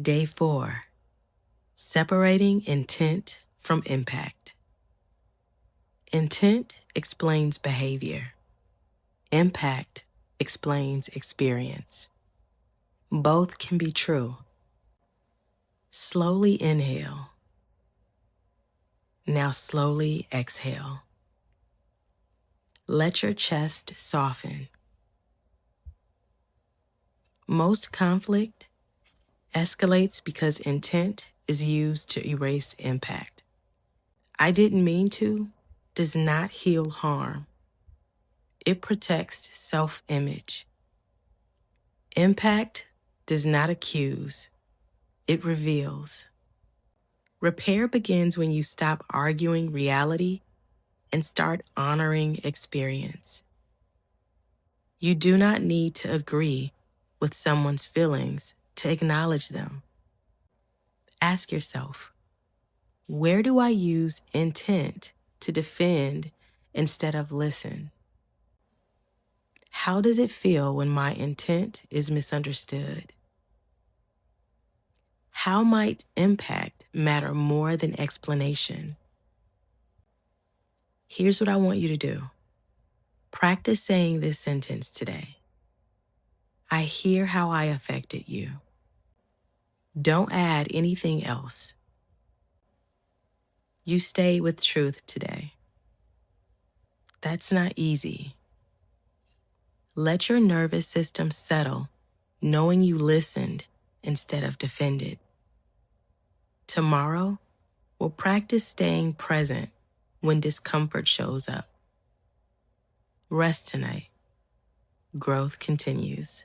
Day 4. Separating intent from impact. Intent explains behavior. Impact explains experience. Both can be true. Slowly inhale. Now slowly exhale. Let your chest soften. Most conflict escalates because intent is used to erase impact. "I didn't mean to" does not heal harm. It protects self-image. Impact does not accuse. It reveals. Repair begins when you stop arguing reality and start honoring experience. You do not need to agree with someone's feelings to acknowledge them. Ask yourself, where do I use intent to defend instead of listen? How does it feel when my intent is misunderstood? How might impact matter more than explanation? Here's what I want you to do. Practice saying this sentence today. I hear how I affected you. Don't add anything else. You stayed with truth today. That's not easy. Let your nervous system settle, knowing you listened instead of defended. Tomorrow, we'll practice staying present when discomfort shows up. Rest tonight. Growth continues.